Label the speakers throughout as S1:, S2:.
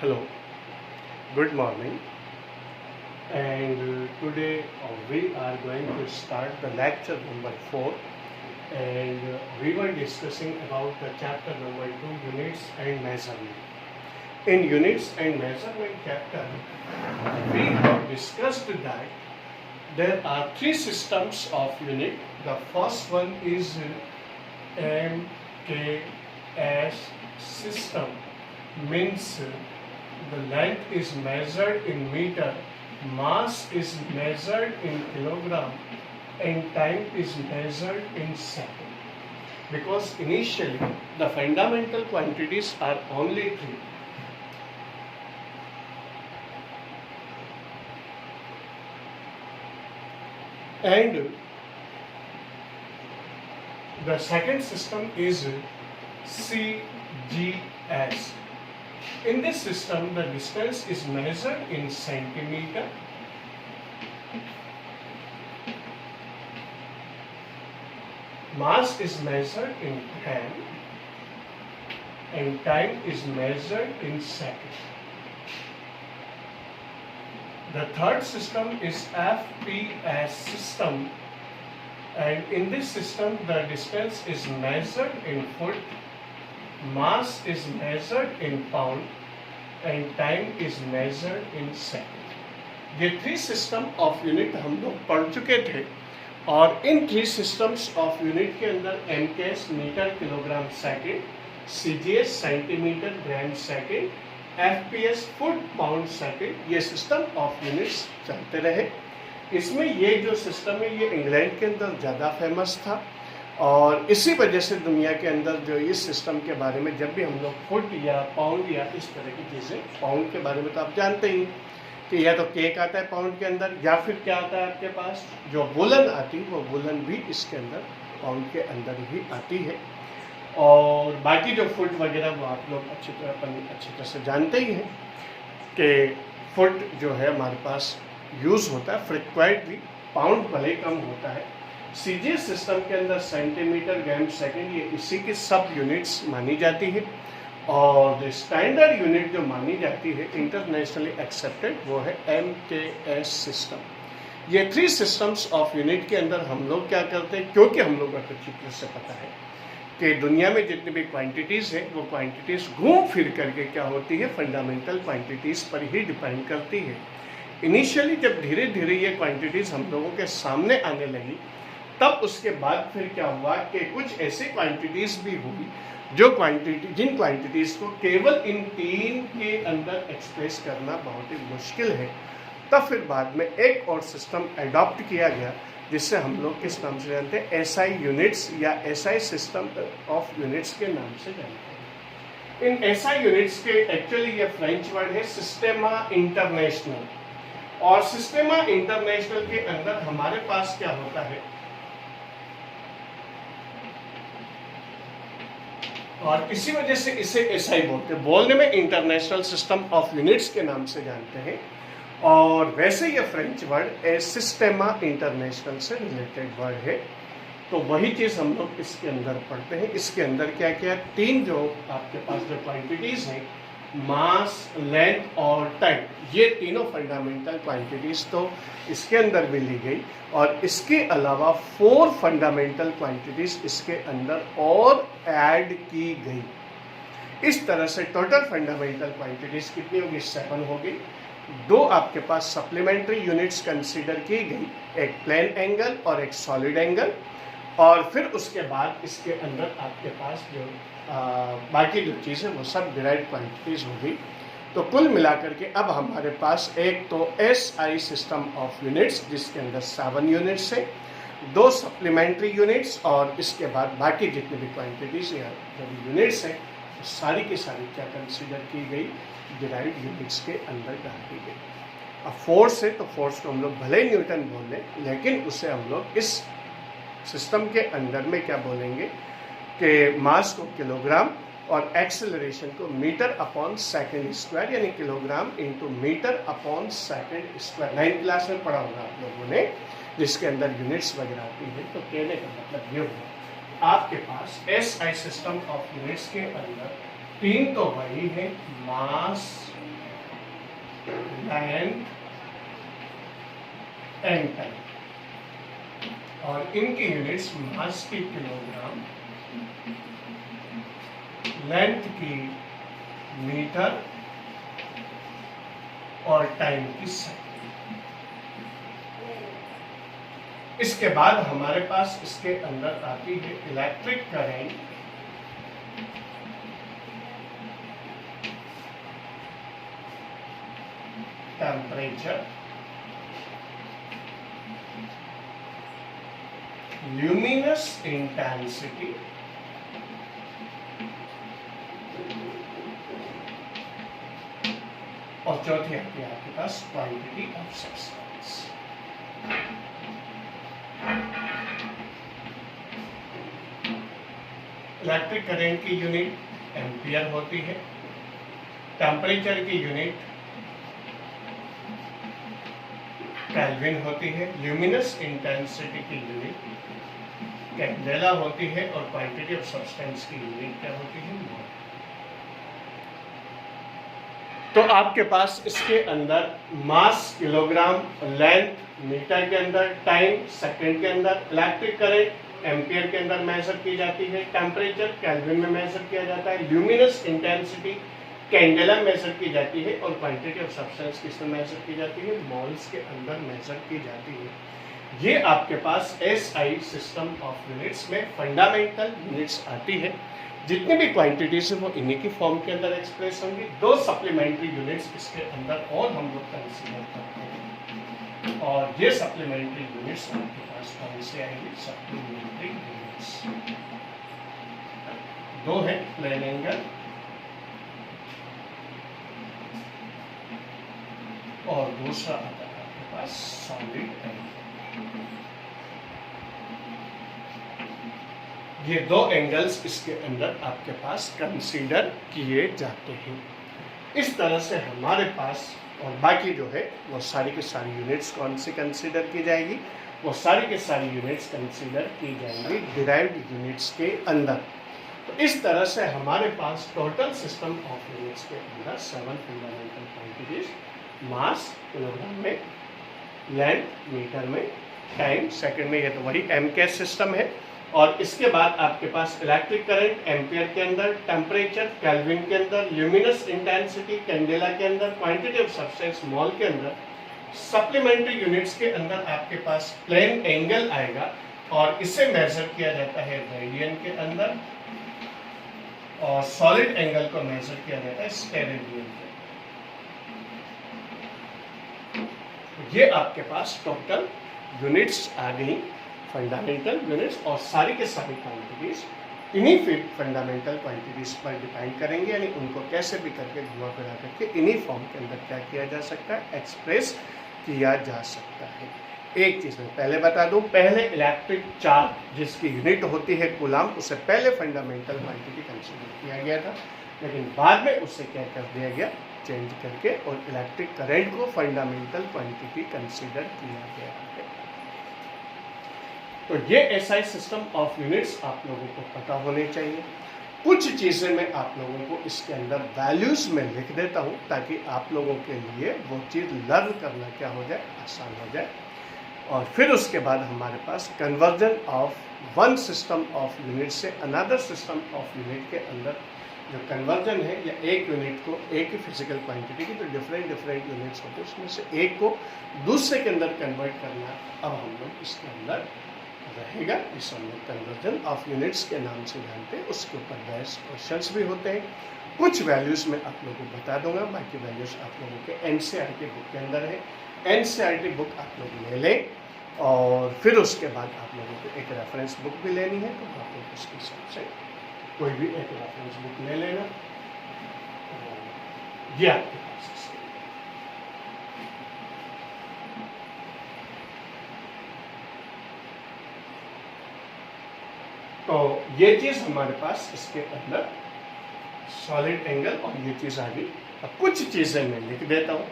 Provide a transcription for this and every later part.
S1: Hello, good morning. And today we are going to start the lecture number 4, and we were discussing about the chapter number 2, units and measurement. In units and measurement chapter, we have discussed that there are three systems of unit. The first one is MKS system, means the length is measured in meter, mass is measured in kilogram, and time is measured in second. Because initially the fundamental quantities are only three. And the second system is CGS. In this system, the distance is measured in centimeter, mass is measured in gram, and time is measured in second. The third system is FPS system, and in this system the distance is measured in foot, mass is measured in pound, and time is measured in second. ये three system of unit हम लोग पढ़ चुके थे, और इन three systems of unit के अंदर MKS metre kilogram second, CGS centimetre gram second, FPS foot pound second, ये सिस्टम ऑफ यूनिट्स चलते रहे। इसमें ये जो सिस्टम है ये इंग्लैंड के अंदर ज़्यादा फेमस था, और इसी वजह से दुनिया के अंदर जो इस सिस्टम के बारे में जब भी हम लोग फुट या पाउंड या इस तरह की चीज़ें, पाउंड के बारे में तो आप जानते ही कि या तो केक आता है पाउंड के अंदर, या फिर क्या आता है आपके पास जो वुलन आती है, वो वुलन भी इसके अंदर पाउंड के अंदर ही आती है। और बाकी जो फुट वगैरह वो आप लोग अच्छी तरह से जानते ही हैं कि फुट जो है हमारे पास यूज़ होता है फ्रिक्वेंटली, पाउंड भले कम होता है। सीजीएस सिस्टम के अंदर सेंटीमीटर ग्राम सेकेंड ये इसी की सब यूनिट्स मानी जाती है, और स्टैंडर्ड यूनिट जो मानी जाती है इंटरनेशनली एक्सेप्टेड वो है एमकेएस सिस्टम। ये थ्री सिस्टम्स ऑफ यूनिट के अंदर हम लोग क्या करते हैं, क्योंकि हम लोग को अच्छी तरह से पता है कि दुनिया में जितनी भी क्वांटिटीज़ है वो क्वांटिटीज़ घूम फिर करके क्या होती है, फंडामेंटल क्वांटिटीज़ पर ही डिपेंड करती है। इनिशियली जब धीरे धीरे ये क्वांटिटीज़ हम लोगों के सामने आने लगी, तब उसके बाद फिर क्या हुआ कि कुछ ऐसी क्वांटिटीज़ भी हुई जो जिन क्वांटिटीज़ को केवल इन तीन के अंदर एक्सप्रेस करना बहुत ही मुश्किल है। तब फिर बाद में एक और सिस्टम अडॉप्ट किया गया जिससे हम लोग किस नाम से जानते हैं, एसआई यूनिट्स या एसआई सिस्टम ऑफ यूनिट्स के नाम से जानते हैं। इन एसआई यूनिट्स के एक्चुअली ये फ्रेंच वर्ड है सिस्टेमा इंटरनेशनल, और सिस्टेमा इंटरनेशनल के अंदर हमारे पास क्या होता है, और इसी वजह से इसे एसआई बोलते हैं। बोलने में इंटरनेशनल सिस्टम ऑफ यूनिट्स के नाम से जानते हैं, और वैसे ये फ्रेंच वर्ड ए सिस्टेमा इंटरनेशनल से रिलेटेड वर्ड है। तो वही चीज़ हम लोग इसके अंदर पढ़ते हैं। इसके अंदर क्या क्या तीन जो आपके पास जो क्वांटिटीज़ हैं, मास, लेंथ और टाइम, ये तीनों फंडामेंटल क्वांटिटीज़ तो इसके अंदर भी ली गई, और इसके अलावा 4 फंडामेंटल क्वांटिटीज़ इसके अंदर और ऐड की गई। इस तरह से टोटल फंडामेंटल क्वांटिटीज़ कितनी होगी, 7 हो गई। 2 आपके पास सप्लीमेंट्री यूनिट्स कंसीडर की गई, एक प्लेन एंगल और एक सॉलिड एंगल, और फिर उसके बाद इसके अंदर आपके पास जो बाकी जो चीज़ें वो सब डिराइव्ड क्वांटिटीज़ होगी। तो कुल मिलाकर के अब हमारे पास एक तो एसआई सिस्टम ऑफ यूनिट्स जिसके अंदर 7 यूनिट्स है, 2 सप्लीमेंट्री यूनिट्स, और इसके बाद बाकी जितनी भी क्वांटिटीज़ या जो यूनिट्स हैं सारी की सारी क्या कंसीडर की गई, डिराइव्ड यूनिट्स के अंदर डाल दी गई। अब फोर्स है तो फोर्स को हम लोग भले न्यूटन बोल लें, लेकिन उसे हम लोग इस सिस्टम के अंदर में क्या बोलेंगे कि मास को किलोग्राम और एक्सेलरेशन को मीटर अपॉन सेकंड स्क्वायर, यानी kilogram into metre upon second square. 9th class में पढ़ा होगा आप लोगों ने, जिसके अंदर यूनिट्स वगैरह आती है। तो कहने का मतलब ये हुआ आपके पास एसआई सिस्टम ऑफ यूनिट्स के अंदर तीन तो वही है, मास, लेंथ एंड टाइम, और इनकी यूनिट्स मास की किलोग्राम, लेंथ की मीटर और टाइम की सेकंड। इसके बाद हमारे पास इसके अंदर आती है electric current, temperature, luminous intensity, और चौथी आती है आपके पास quantity of substance. Electric current की यूनिट एम्पियर होती है, टेम्परेचर की यूनिट केल्विन होती है, ल्यूमिनस इंटेंसिटी की यूनिट कैंडेला होती है, और क्वांटिटी ऑफ सब्सटेंस की यूनिट क्या होती है, मोल। तो आपके पास इसके अंदर मास किलोग्राम, लेंथ मीटर के अंदर, टाइम सेकंड के अंदर, इलेक्ट्रिक करंट एम्पियर के अंदर मेजर की जाती है, टेम्परेचर केल्विन में मेजर किया जाता है, ल्यूमिनस इंटेंसिटी कैंडेला मेजर की जाती है, और क्वांटिटी ऑफ सब्सटेंस किसमें मेजर की जाती है, मोल्स के अंदर मेजर की जाती है। ये आपके पास एसआई सिस्टम ऑफ यूनिट्स में फंडामेंटल यूनिट्स आती है। जितनी भी क्वांटिटीज है वो इन्हीं की फॉर्म के अंदर एक्सप्रेस होंगी। दो सप्लीमेंट्री यूनिट्स इसके अंदर और हम लोग कंसीडर करते हैं, और ये सप्लीमेंट्री यूनिट्स आपके पास कौन से आएंगे, सप्लीमेंट्री यूनिट्स दो है, प्लेन एंगल और दूसरा आता है आपके पास सॉलिड एंगल। ये दो एंगल्स इसके अंदर आपके पास कंसीडर किए जाते हैं। इस तरह से हमारे पास और बाकी जो है वो सारी की सारी यूनिट्स कौन सी कंसीडर की जाएगी, वो सारी की सारी यूनिट्स कंसीडर की जाएंगी डिराइव्ड यूनिट्स के अंदर। तो इस तरह से हमारे पास टोटल सिस्टम ऑफ यूनिट्स के अंदर 7 फंडामेंटल क्वांटिटीज, मास किलोग्राम में, लेंथ मीटर में, टाइम सेकंड में, ये तो वही एम के सिस्टम है। और इसके बाद आपके पास इलेक्ट्रिक करंट एम्पियर के अंदर, टेम्परेचर केल्विन के अंदर, ल्यूमिनस इंटेंसिटी कैंडेला के अंदर, क्वांटिटी ऑफ सब्सटेंस मोल के अंदर। सप्लीमेंट्री यूनिट्स के अंदर आपके पास प्लेन एंगल आएगा, और इसे मेजर किया जाता है रेडियन के अंदर, और सॉलिड एंगल को मेजर किया जाता है स्टेरेडियन के अंदर। ये आपके पास टोटल यूनिट्स आ गई, फंडामेंटल यूनिट्स, और सारी के सारी क्वांटिटीज इन्हीं फिर फंडामेंटल क्वांटिटीज पर डिपेंड करेंगे, यानी उनको कैसे भी करके घुमा फिरा करके इन्हीं फॉर्म के अंदर क्या किया जा सकता है, एक्सप्रेस किया जा सकता है। एक चीज़ मैं पहले बता दूं, पहले इलेक्ट्रिक चार्ज जिसकी यूनिट होती है कूलाम, उसे पहले फंडामेंटल क्वांटिटी कंसीडर किया गया था, लेकिन बाद में उससे क्या कर दिया गया, चेंज करके, और इलेक्ट्रिक करंट को फंडामेंटल क्वांटिटी कंसीडर किया गया है। तो ये एसआई सिस्टम ऑफ यूनिट्स आप लोगों को पता होने चाहिए। कुछ चीज़ें मैं आप लोगों को इसके अंदर वैल्यूज में लिख देता हूँ, ताकि आप लोगों के लिए वो चीज़ लर्न करना क्या हो जाए, आसान हो जाए। और फिर उसके बाद हमारे पास conversion of one system of unit से अनदर सिस्टम ऑफ यूनिट के अंदर जो कन्वर्जन है, या एक यूनिट को, एक ही फिजिकल क्वांटिटी की जो डिफरेंट यूनिट्स होते हैं उसमें से एक को दूसरे के अंदर कन्वर्ट करना, अब हम लोग इसके अंदर रहेगा। इस हम लोग कन्वर्जन ऑफ यूनिट्स के नाम से जानते हैं। उसके ऊपर बेस्ट क्वेश्चंस भी होते हैं। कुछ वैल्यूज़ मैं आप लोगों को बता दूंगा, बाकी वैल्यूज़ आप लोगों के एनसीईआरटी बुक के अंदर है। एनसीईआरटी बुक आप लोग ले लें, और फिर उसके बाद आप लोगों को एक रेफरेंस बुक भी लेनी है, तो आप लोग उसके हिसाब से कोई भी एक रेफरेंस बुक ले लेना। ये आपके पास है। तो ये चीज़ हमारे पास इसके अंदर सॉलिड एंगल, और ये चीज़ आ गई। अब कुछ चीज़ें मैं लिख देता हूँ,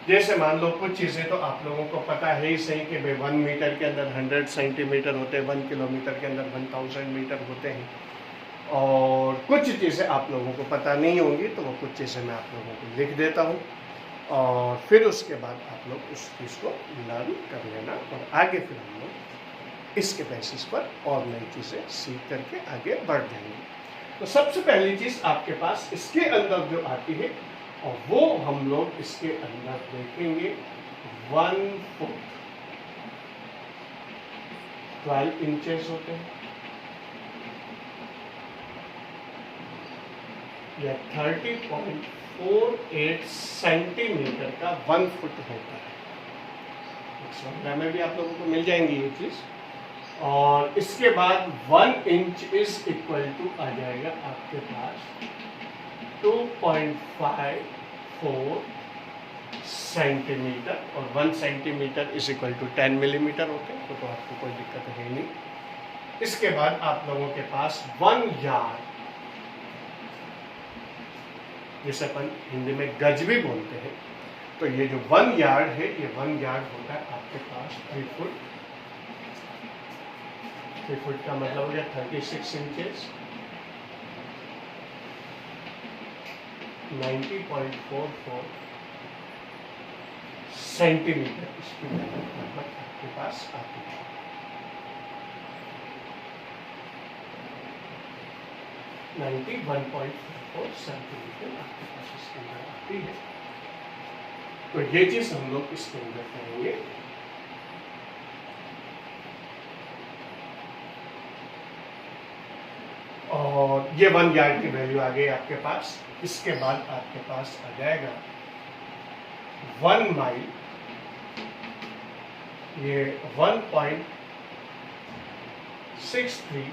S1: जैसे मान लो कुछ चीज़ें तो आप लोगों को पता है ही सही कि भाई 1 मीटर के अंदर 100 सेंटीमीटर होते हैं, 1 किलोमीटर के अंदर 1000 मीटर होते हैं। और कुछ चीज़ें आप लोगों को पता नहीं होंगी, तो वो कुछ चीज़ें मैं आप लोगों को लिख देता हूँ और फिर उसके बाद आप लोग उस चीज़ को लर्न कर लेना और आगे फिर हम लोग इसके बेसिस पर और नई चीज़ें सीख करके आगे बढ़ जाएंगे। तो सबसे पहली चीज़ आपके पास इसके अंदर जो आती है और वो हम लोग इसके अंदर देखेंगे 1 फुट 12 इंचेस होते हैं या 30.48 सेंटीमीटर का 1 फुट होता है। में भी आप लोगों को मिल जाएंगी ये चीज़। और इसके बाद 1 इंच इज इक्वल टू आ जाएगा आपके पास 2.54 सेंटीमीटर और 1 centimetre is equal to 10 millimetre होते हैं, तो आपको कोई दिक्कत है नहीं। इसके बाद आप लोगों के पास 1 यार्ड, जिसे अपन हिंदी में गज भी बोलते हैं, तो ये जो 1 यार्ड है, ये 1 यार्ड होता है आपके पास 3 फुट। 3 फुट का मतलब हो गया 36 इंचेस, 90.44 सेंटीमीटर इसकी लगभग आपके पास आती है। नाइन्टी 1.44 सेंटीमीटर आपके पास इसके अंदर आती है। तो ये चीज हम लोग इसके अंदर करेंगे। और ये 1 यार्ड की वैल्यू आ गई आपके पास। इसके बाद आपके पास आ जाएगा 1 माइल, ये 1.63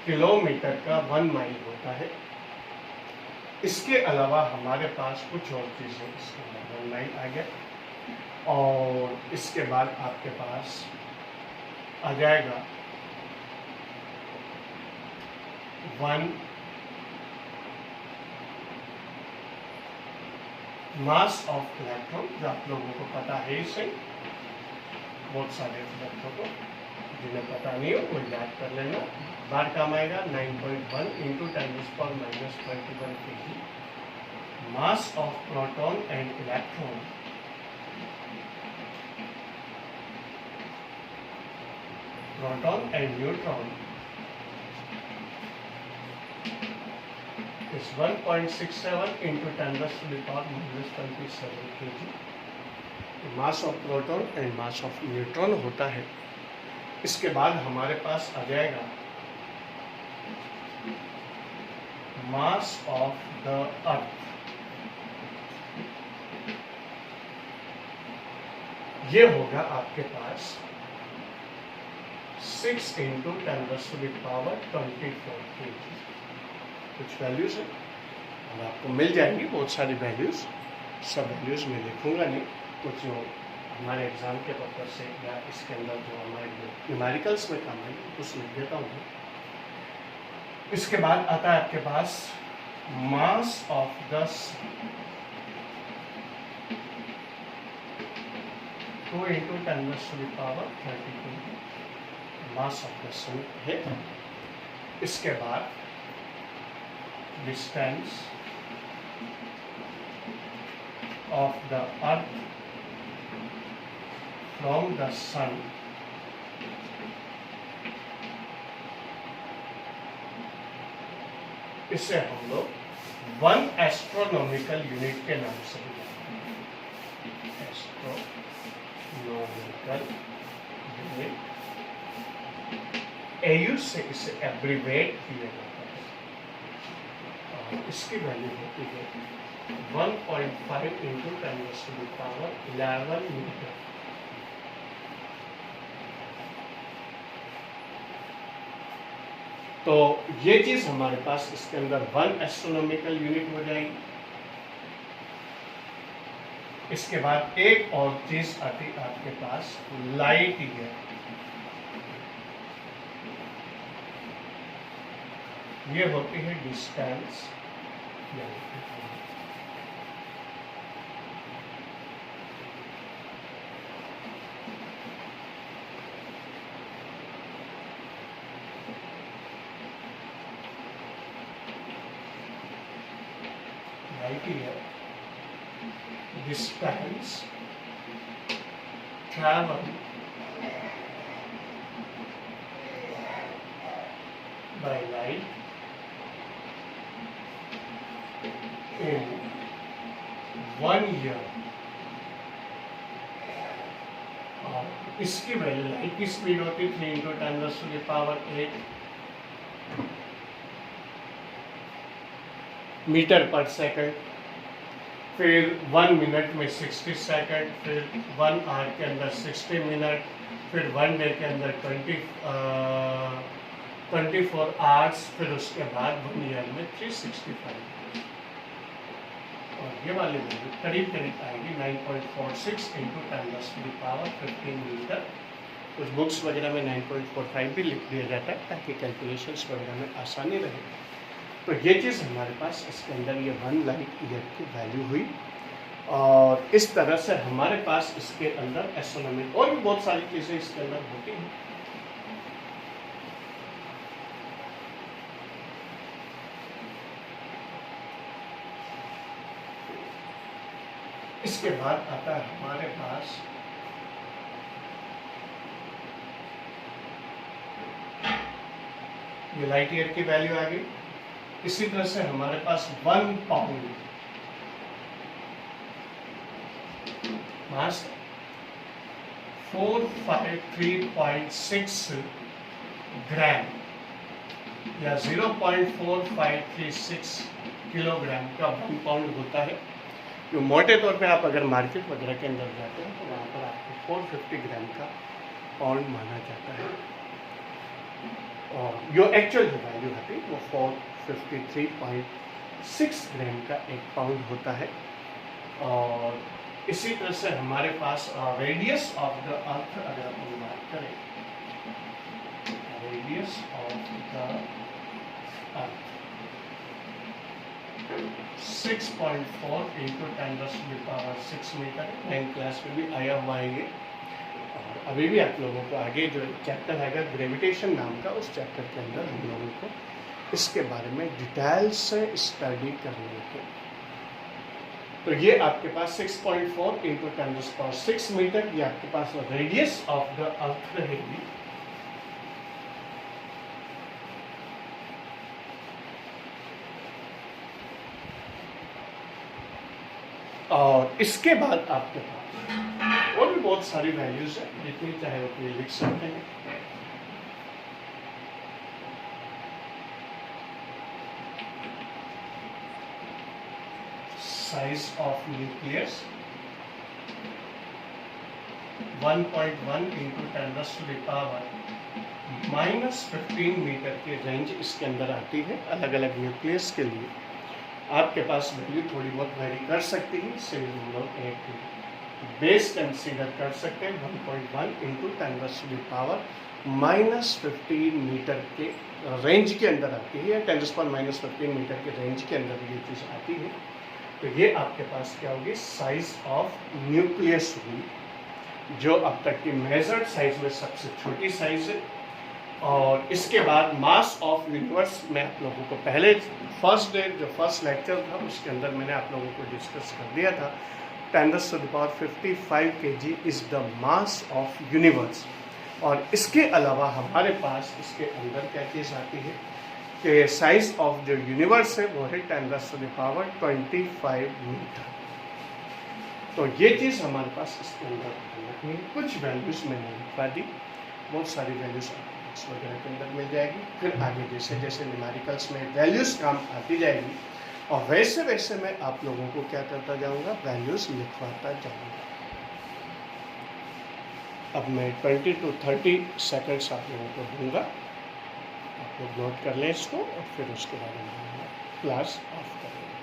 S1: किलोमीटर का 1 माइल होता है। इसके अलावा हमारे पास कुछ और चीज़ें इसके अंदर 1 माइल आ गया। और इसके बाद आपके पास आ जाएगा 1 मास ऑफ इलेक्ट्रॉन, जो आप लोगों को पता है इसे, बहुत सारे इलेक्ट्रॉन को जिन्हें पता नहीं हो वो याद कर लेना, बार काम आएगा। 9.1 into 10⁻⁻21 kg mass of proton and electron proton and neutron is 1.67 into 10⁻⁻27 kg। Mass of proton and mass of neutron होता है। इसके बाद हमारे पास आ जाएगा मास ऑफ द अर्थ, ये होगा आपके पास 6 इंटू 10⁻24 kg। कुछ वैल्यूज है और आपको मिल जाएंगी बहुत सारी वैल्यूज, सब वैल्यूज मैं लिखूंगा नहीं, कुछ जो हमारे एग्जाम के पर्पज से या इसके अंदर जो हमारे न्यूमेरिकल्स में काम है कुछ लिख देता हूँ। इसके बाद आता है आपके पास mass of the 2 into 10⁻32 mass of the sun है। इसके बाद distance of the earth from the sun इसे हम लोग 1 एस्ट्रोनॉमिकल यूनिट के नाम से भी जानते हैं। एस्ट्रोनॉमिकल यूनिट, AU से इसे एब्रीवेट किया जाता है। इसकी वैल्यू होती है 1.5 इंटू 10⁻11 मीटर। तो ये चीज हमारे पास इसके अंदर 1 एस्ट्रोनॉमिकल यूनिट हो जाएगी। इसके बाद एक और चीज आती आपके पास लाइट ईयर, ये होती है distance. light year distance travel by light in 1 year, और इसकी वैल्यू लाइट की स्पीड होती है 3 × 10⁸ मीटर पर सेकंड, फिर 1 मिनट में 60 सेकंड, फिर 1 आवर के अंदर 60 मिनट, फिर 1 डे के अंदर 24 आवर्स, फिर उसके बाद 1 ईयर में 365। और ये वाली वैल्यू करीब करीब आएगी 9.46 × 10⁻15 मीटर। कुछ बुक्स वगैरह में 9.45 भी लिख दिया जाता है ताकि कैलकुलेशंस वगैरह में आसानी रहे। तो ये चीज़ हमारे पास इसके अंदर ये 1 लाइट ईयर की वैल्यू हुई, और इस तरह से हमारे पास इसके अंदर एस्ट्रोनॉमी और भी बहुत सारी चीज़ें इसके अंदर होती हैं। इसके बाद आता है हमारे पास ये लाइट ईयर की वैल्यू आ गई। इसी तरह से हमारे पास 1 पाउंड मास 453.6 ग्राम या 0.4536 किलोग्राम का 1 पाउंड होता है। जो मोटे तौर पे आप अगर मार्केट वगैरह के अंदर जाते हैं तो वहाँ पर आपको 450 ग्राम का पाउंड माना जाता है, और जो एक्चुअल जो वैल्यू होती है वो 453.6 ग्राम का 1 पाउंड होता है। और इसी तरह से हमारे पास रेडियस ऑफ द अर्थ अगर हम बात करें, radius of the earth 6.4 × 10⁻6 metre, 9th class में भी आया हुआ है ये। और अभी भी आप लोगों को आगे जो चैप्टर है ग्रेविटेशन नाम का, उस चैप्टर के अंदर हम लोगों को इसके बारे में डिटेल से स्टडी करने के। तो ये आपके पास 6.4 × 10⁻6 मीटर, ये आपके पास रेडियस ऑफ द अर्थ रहेगी। और इसके बाद आपके पास और भी बहुत सारी वैल्यूज है, जितनी चाहे उतनी लिख सकते हैं। साइज ऑफ न्यूक्लियस 1.1 × 10⁻−15 मीटर की रेंज इसके अंदर आती है। अलग अलग न्यूक्लियस के लिए आपके पास वैल्यू थोड़ी बहुत वेरी कर सकती है। इससे हम लोग एक बेस कंसीडर कर सकते हैं 1.1 × 10⁻−15 मीटर के रेंज के अंदर आती है, 10⁻−15 मीटर के रेंज के अंदर ये चीज़ आती है। तो ये आपके पास क्या होगी, साइज ऑफ न्यूक्लियस हुई, जो अब तक की मेजर्ड साइज में सबसे छोटी साइज है। और इसके बाद मास ऑफ यूनिवर्स में आप लोगों को पहले फर्स्ट लेक्चर था उसके अंदर मैंने आप लोगों को डिस्कस कर दिया था 10⁻55 kg is the mass of universe. और इसके अलावा हमारे पास इसके अंदर क्या चीज़ आती है कि साइज ऑफ जो यूनिवर्स है वो है 10⁻25 मीटर। तो ये चीज़ हमारे पास इसके अंदर रखनी है। कुछ वैल्यूज़ मैंने लिखवा दी, बहुत सारी वैल्यूज़ वगैरह के अंदर मिल जाएगी। फिर आगे जैसे जैसे न्यूमेरिकल्स में वैल्यूज़ काम आती जाएगी, और वैसे वैसे मैं आप लोगों को क्या करता जाऊंगा, वैल्यूज़ लिखवाता जाऊंगा। अब मैं 20 to 30 सेकंड्स आप लोगों को दूंगा, आप लोग नोट कर लें इसको, और फिर उसके बाद में क्लास ऑफ करेंगे।